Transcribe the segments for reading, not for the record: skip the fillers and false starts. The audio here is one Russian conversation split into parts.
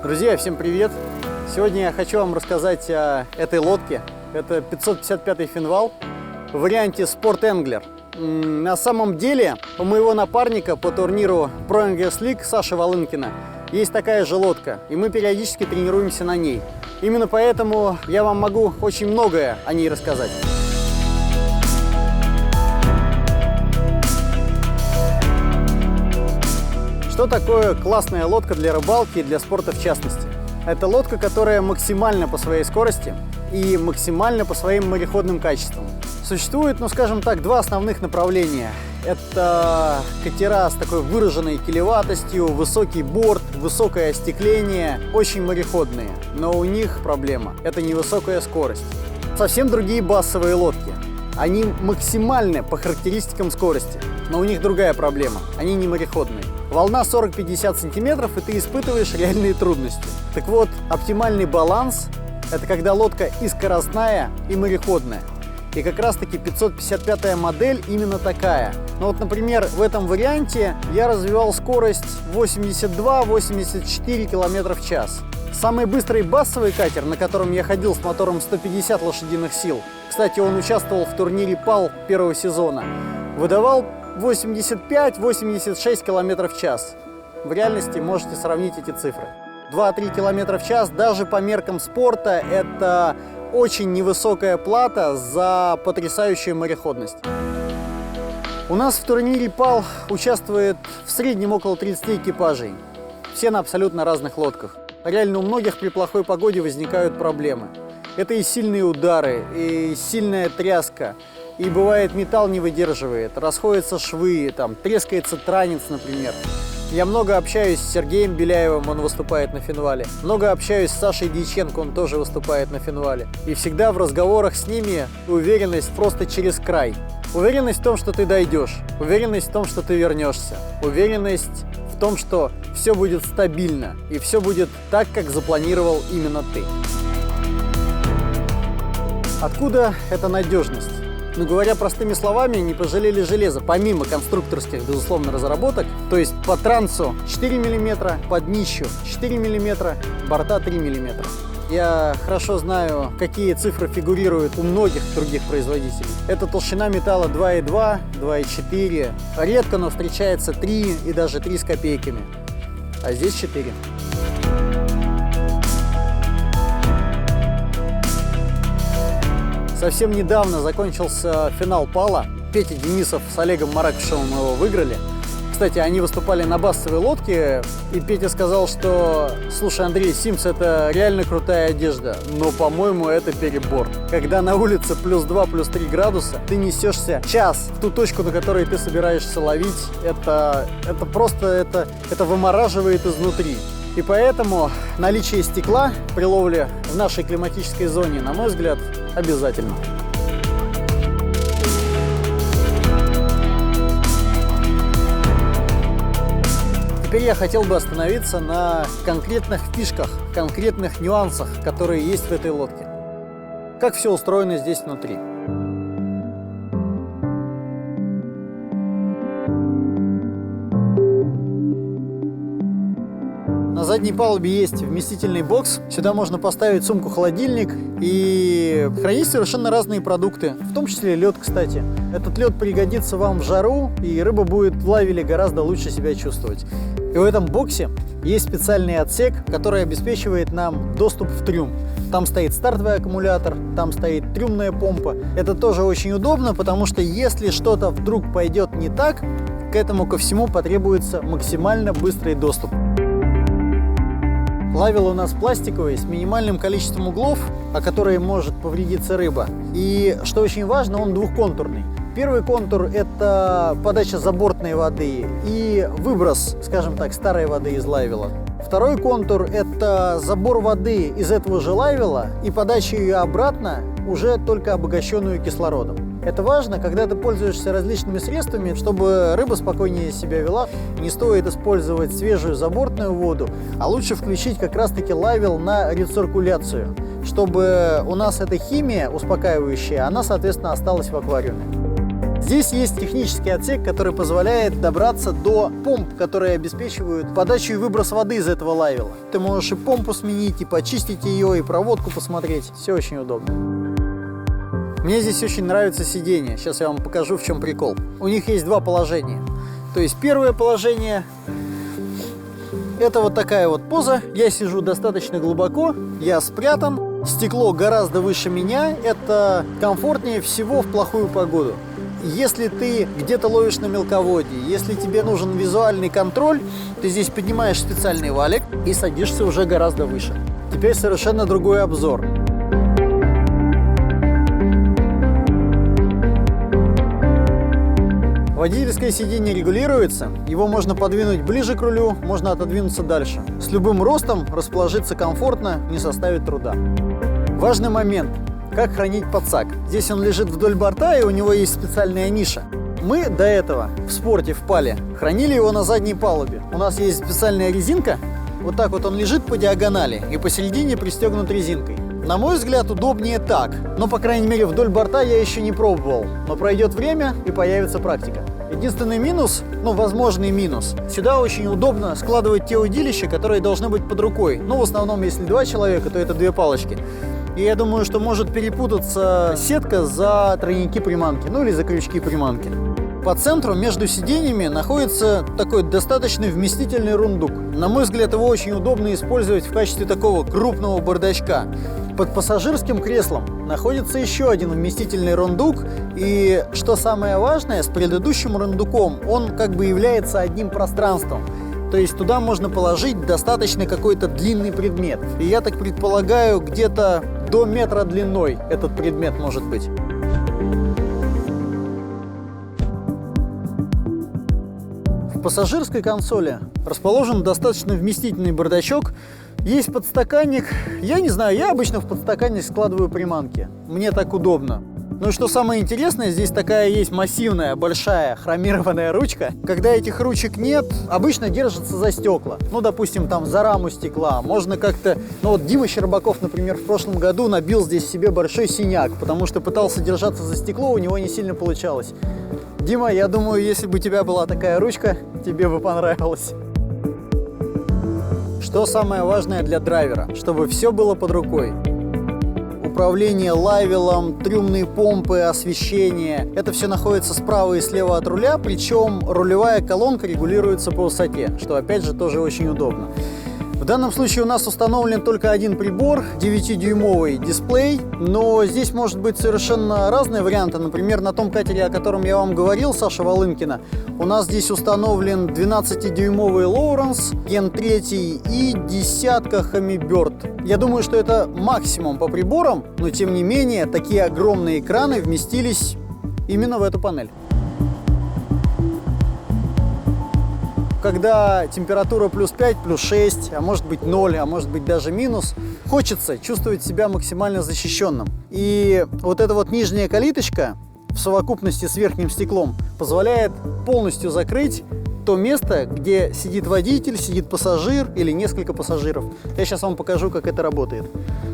Друзья, всем привет! Сегодня я хочу вам рассказать о этой лодке. Это 555-й финвал в варианте Sport Angler. На самом деле, у моего напарника по турниру Pro Anglers League Саши Волынкина есть такая же лодка, и мы периодически тренируемся на ней. Именно поэтому я вам могу очень многое о ней рассказать. Что такое классная лодка для рыбалки и для спорта в частности? Это лодка, которая максимально по своей скорости и максимально по своим мореходным качествам. Существует, скажем так, два основных направления. Это катера с такой выраженной килеватостью, высокий борт, высокое остекление, очень мореходные. Но у них проблема – это невысокая скорость. Совсем другие басовые лодки. Они максимальны по характеристикам скорости, но у них другая проблема – они не мореходные. Волна 40-50 сантиметров, и ты испытываешь реальные трудности. Так вот, оптимальный баланс – это когда лодка и скоростная, и мореходная. И как раз-таки 555-я модель именно такая. Например, в этом варианте я развивал скорость 82-84 км в час. Самый быстрый басовый катер, на котором я ходил с мотором 150 лошадиных сил, кстати, он участвовал в турнире ПАЛ первого сезона, выдавал 85-86 км в час. В реальности можете сравнить эти цифры. 2-3 км в час даже по меркам спорта – это очень невысокая плата за потрясающую мореходность. У нас в турнире ПАЛ участвует в среднем около 30 экипажей. Все на абсолютно разных лодках. Реально у многих при плохой погоде возникают проблемы. Это и сильные удары, и сильная тряска. И бывает, металл не выдерживает, расходятся швы, трескается транец, например. Я много общаюсь с Сергеем Беляевым, он выступает на финвале. Много общаюсь с Сашей Дьяченко, он тоже выступает на финвале. И всегда в разговорах с ними уверенность просто через край. Уверенность в том, что ты дойдешь. Уверенность в том, что ты вернешься. Уверенность в том, что все будет стабильно. И все будет так, как запланировал именно ты. Откуда эта надежность? Говоря простыми словами, не пожалели железа, помимо конструкторских, безусловно, разработок. То есть по трансу 4 мм, по днищу 4 мм, борта 3 мм. Я хорошо знаю, какие цифры фигурируют у многих других производителей. Это толщина металла 2,2, 2,4. Редко, но встречается 3 и даже 3 с копейками. А здесь 4. Совсем недавно закончился финал ПАЛа. Петя Денисов с Олегом Маракушевым его выиграли. Кстати, они выступали на басовой лодке, и Петя сказал, что «Слушай, Андрей, Симс — это реально крутая одежда, но, по-моему, это перебор. Когда на улице +2, +3 градуса, ты несешься час в ту точку, на которой ты собираешься ловить, это вымораживает изнутри». И поэтому наличие стекла при ловле в нашей климатической зоне, на мой взгляд, обязательно. Теперь я хотел бы остановиться на конкретных фишках, конкретных нюансах, которые есть в этой лодке. Как все устроено здесь внутри. На задней палубе есть вместительный бокс. Сюда можно поставить сумку-холодильник и хранить совершенно разные продукты, в том числе лед, кстати. Этот лед пригодится вам в жару, и рыба будет в лавеле гораздо лучше себя чувствовать. И в этом боксе есть специальный отсек, который обеспечивает нам доступ в трюм. Там стоит стартовый аккумулятор, там стоит трюмная помпа. Это тоже очень удобно, потому что если что-то вдруг пойдет не так, к этому ко всему потребуется максимально быстрый доступ. Лавел у нас пластиковый, с минимальным количеством углов, о которые может повредиться рыба. И, что очень важно, он двухконтурный. Первый контур – это подача забортной воды и выброс, скажем так, старой воды из лавела. Второй контур – это забор воды из этого же лавела и подача ее обратно, уже только обогащенную кислородом. Это важно, когда ты пользуешься различными средствами, чтобы рыба спокойнее себя вела. Не стоит использовать свежую забортную воду, а лучше включить как раз-таки лавел на рециркуляцию, чтобы у нас эта химия успокаивающая, она, соответственно, осталась в аквариуме. Здесь есть технический отсек, который позволяет добраться до помп, которые обеспечивают подачу и выброс воды из этого лайвела. Ты можешь и помпу сменить, и почистить ее, и проводку посмотреть. Все очень удобно. Мне здесь очень нравится сиденье. Сейчас я вам покажу, в чем прикол. У них есть два положения. То есть первое положение — это вот такая вот поза. Я сижу достаточно глубоко, я спрятан. Стекло гораздо выше меня. Это комфортнее всего в плохую погоду. Если ты где-то ловишь на мелководье, если тебе нужен визуальный контроль, ты здесь поднимаешь специальный валик и садишься уже гораздо выше. Теперь совершенно другой обзор. Водительское сиденье регулируется, его можно подвинуть ближе к рулю, можно отодвинуться дальше. С любым ростом расположиться комфортно не составит труда. Важный момент. Как хранить подсак. Здесь он лежит вдоль борта, и у него есть специальная ниша. Мы до этого в спорте, в пале, хранили его на задней палубе. У нас есть специальная резинка. Вот так вот он лежит по диагонали и посередине пристегнут резинкой. На мой взгляд, удобнее так. Но, по крайней мере, вдоль борта я еще не пробовал. Но пройдет время и появится практика. Единственный минус, возможный минус. Сюда очень удобно складывать те удилища, которые должны быть под рукой. В основном, если два человека, то это две палочки. И я думаю, что может перепутаться сетка за тройники приманки, или за крючки приманки. По центру между сиденьями находится такой достаточно вместительный рундук. На мой взгляд, его очень удобно использовать в качестве такого крупного бардачка. Под пассажирским креслом находится еще один вместительный рундук. И что самое важное, с предыдущим рундуком он как бы является одним пространством. То есть туда можно положить достаточно какой-то длинный предмет. И я так предполагаю, где-то до метра длиной этот предмет может быть. В пассажирской консоли расположен достаточно вместительный бардачок. Есть подстаканник. Я не знаю, я обычно в подстаканник складываю приманки. Мне так удобно. Ну и что самое интересное, здесь такая есть массивная, большая хромированная ручка. Когда этих ручек нет, обычно держатся за стекла. Допустим, там за раму стекла. Можно как-то... Дима Щербаков, например, в прошлом году набил здесь себе большой синяк, потому что пытался держаться за стекло, у него не сильно получалось. Дима, я думаю, если бы у тебя была такая ручка, тебе бы понравилось. Что самое важное для драйвера? Чтобы все было под рукой. Управление лайвелом, трюмные помпы, освещение. Это все находится справа и слева от руля, причем рулевая колонка регулируется по высоте, что опять же тоже очень удобно. В данном случае у нас установлен только один прибор, 9-дюймовый дисплей, но здесь может быть совершенно разные варианты. Например, на том катере, о котором я вам говорил, Саша Волынкина, у нас здесь установлен 12-дюймовый Лоуренс, Gen 3 и десятка Humminbird. Я думаю, что это максимум по приборам, но тем не менее такие огромные экраны вместились именно в эту панель. Когда температура плюс 5, плюс 6, а может быть 0, а может быть даже минус, хочется чувствовать себя максимально защищенным. И вот эта вот нижняя калиточка в совокупности с верхним стеклом позволяет полностью закрыть то место, где сидит водитель, сидит пассажир или несколько пассажиров. Я сейчас вам покажу, как это работает.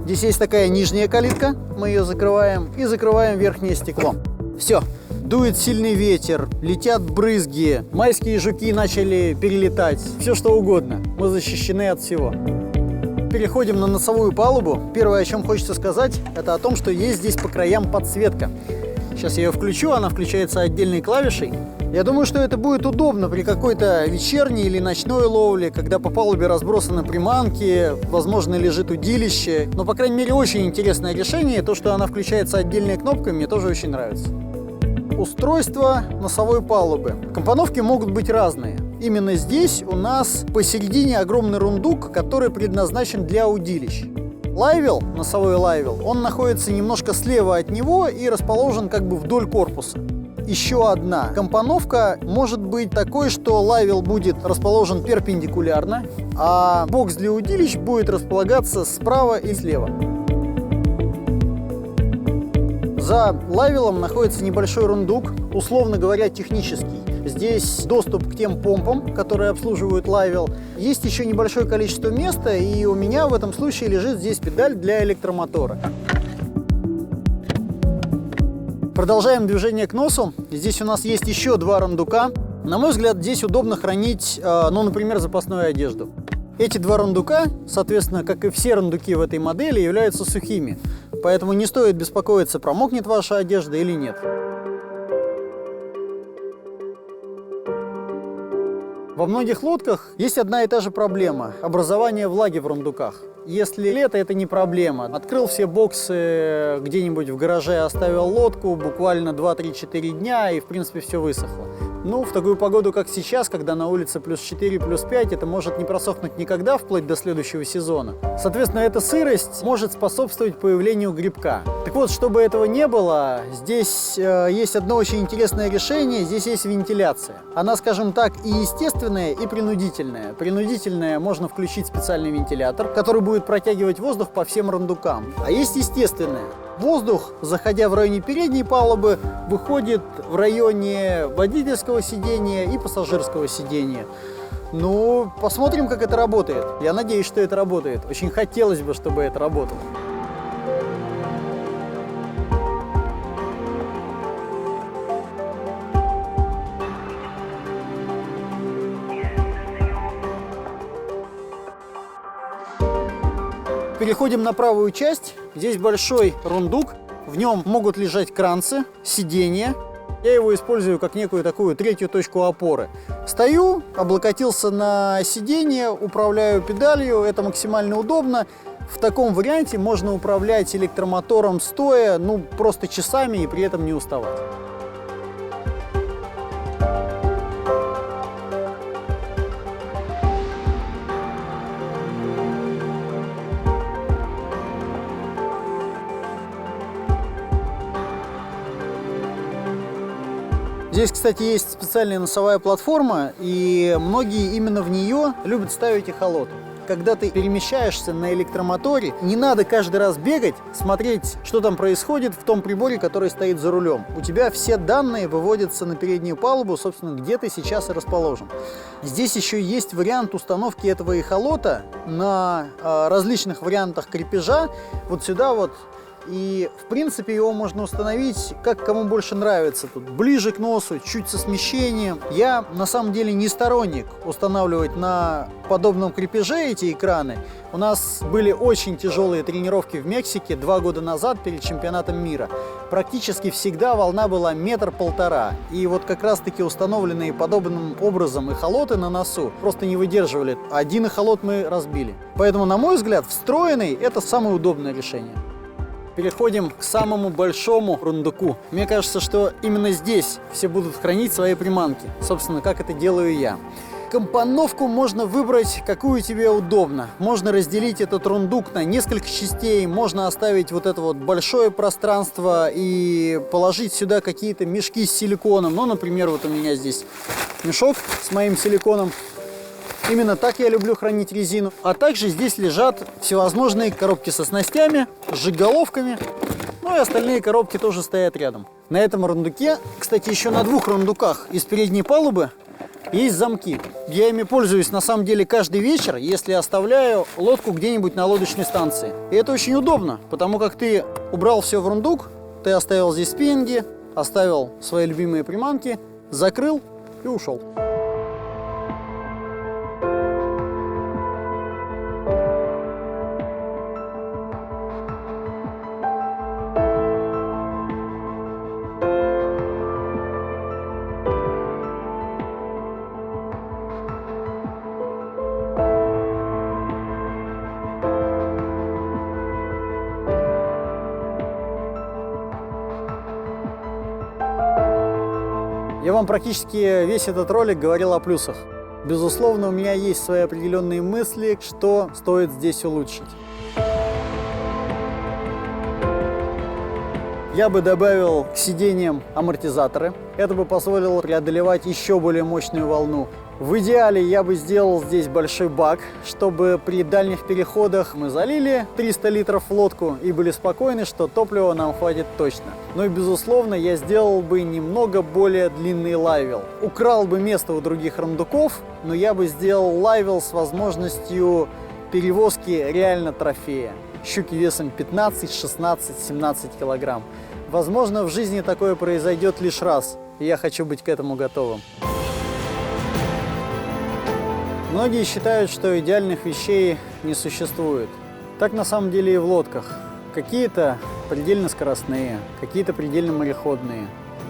Здесь есть такая нижняя калитка, мы ее закрываем и закрываем верхнее стекло. Все. Дует сильный ветер, летят брызги, майские жуки начали перелетать, все что угодно. Мы защищены от всего. Переходим на носовую палубу. Первое, о чем хочется сказать, это о том, что есть здесь по краям подсветка. Сейчас я ее включу, она включается отдельной клавишей. Я думаю, что это будет удобно при какой-то вечерней или ночной ловле, когда по палубе разбросаны приманки, возможно, лежит удилище. Но, по крайней мере, очень интересное решение. То, что она включается отдельной кнопкой, мне тоже очень нравится. Устройство носовой палубы. Компоновки могут быть разные. Именно здесь у нас посередине огромный рундук, который предназначен для удилищ. Лайвел, носовой лайвел, он находится немножко слева от него и расположен как бы вдоль корпуса. Еще одна компоновка может быть такой, что лайвел будет расположен перпендикулярно, а бокс для удилищ будет располагаться справа и слева. За лайвелом находится небольшой рундук, условно говоря, технический. Здесь доступ к тем помпам, которые обслуживают лайвел. Есть еще небольшое количество места, и у меня в этом случае лежит здесь педаль для электромотора. Продолжаем движение к носу. Здесь у нас есть еще два рундука. На мой взгляд, здесь удобно хранить, ну, например, запасную одежду. Эти два рундука, соответственно, как и все рундуки в этой модели, являются сухими. Поэтому не стоит беспокоиться, промокнет ваша одежда или нет. Во многих лодках есть одна и та же проблема – образование влаги в рундуках. Если лето – это не проблема. Открыл все боксы где-нибудь в гараже, оставил лодку, буквально 2-3-4 дня, и в принципе все высохло. Ну, в такую погоду, как сейчас, когда на улице плюс 4, плюс 5, это может не просохнуть никогда, вплоть до следующего сезона. Соответственно, эта сырость может способствовать появлению грибка. Так вот, чтобы этого не было, здесь есть одно очень интересное решение, здесь есть вентиляция. Она, скажем так, и естественная, и принудительная. Принудительная можно включить специальный вентилятор, который будет протягивать воздух по всем рундукам. А есть естественная. Воздух, заходя в районе передней палубы, выходит в районе водительского сидения и пассажирского сидения. Ну, посмотрим, как это работает. Я надеюсь, что это работает. Очень хотелось бы, чтобы это работало. Переходим на правую часть. Здесь большой рундук. В нем могут лежать кранцы, сиденья. Я его использую как некую такую третью точку опоры. Стою, облокотился на сиденье, управляю педалью. Это максимально удобно. В таком варианте можно управлять электромотором стоя, ну, просто часами и при этом не уставать. Здесь, кстати, есть специальная носовая платформа, и многие именно в нее любят ставить эхолоты. Когда ты перемещаешься на электромоторе, не надо каждый раз бегать, смотреть, что там происходит в том приборе, который стоит за рулем. У тебя все данные выводятся на переднюю палубу, собственно, где ты сейчас и расположен. Здесь еще есть вариант установки этого эхолота на различных вариантах крепежа, вот сюда вот. И, в принципе, его можно установить, как кому больше нравится. Тут ближе к носу, чуть со смещением. Я, на самом деле, не сторонник устанавливать на подобном крепеже эти экраны. У нас были очень тяжелые тренировки в Мексике 2 года назад перед чемпионатом мира. Практически всегда волна была 1,5 метра. И вот как раз-таки установленные подобным образом эхолоты на носу просто не выдерживали. Один эхолот мы разбили. Поэтому, на мой взгляд, встроенный – это самое удобное решение. Переходим к самому большому рундуку. Мне кажется, что именно здесь все будут хранить свои приманки. Собственно, как это делаю я. Компоновку можно выбрать, какую тебе удобно. Можно разделить этот рундук на несколько частей. Можно оставить вот это вот большое пространство и положить сюда какие-то мешки с силиконом. Ну, например, вот у меня здесь мешок с моим силиконом. Именно так я люблю хранить резину. А также здесь лежат всевозможные коробки со снастями, с жиголовками. Ну и остальные коробки тоже стоят рядом. На этом рундуке, кстати, еще на 2 рундуках из передней палубы есть замки. Я ими пользуюсь на самом деле каждый вечер, если оставляю лодку где-нибудь на лодочной станции. И это очень удобно, потому как ты убрал все в рундук, ты оставил здесь спиннинги, оставил свои любимые приманки, закрыл и ушел. Я вам практически весь этот ролик говорил о плюсах. Безусловно, у меня есть свои определенные мысли, что стоит здесь улучшить. Я бы добавил к сиденьям амортизаторы. Это бы позволило преодолевать еще более мощную волну. В идеале я бы сделал здесь большой бак, чтобы при дальних переходах мы залили 300 литров в лодку и были спокойны, что топлива нам хватит точно. Ну и безусловно я сделал бы немного более длинный лайвел. Украл бы место у других рундуков, но я бы сделал лайвел с возможностью перевозки реально трофея. Щуки весом 15, 16, 17 килограмм. Возможно, в жизни такое произойдет лишь раз, и я хочу быть к этому готовым. Многие считают, что идеальных вещей не существует. Так на самом деле и в лодках. Какие-то предельно скоростные, какие-то предельно мореходные,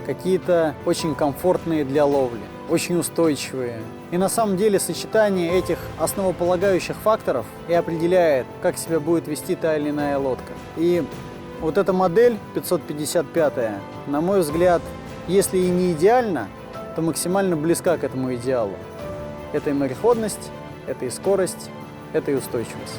какие-то очень комфортные для ловли, очень устойчивые. И на самом деле сочетание этих основополагающих факторов и определяет, как себя будет вести та или иная лодка. И вот эта модель 555, на мой взгляд, если и не идеальна, то максимально близка к этому идеалу. Это и мореходность, это и скорость, это и устойчивость.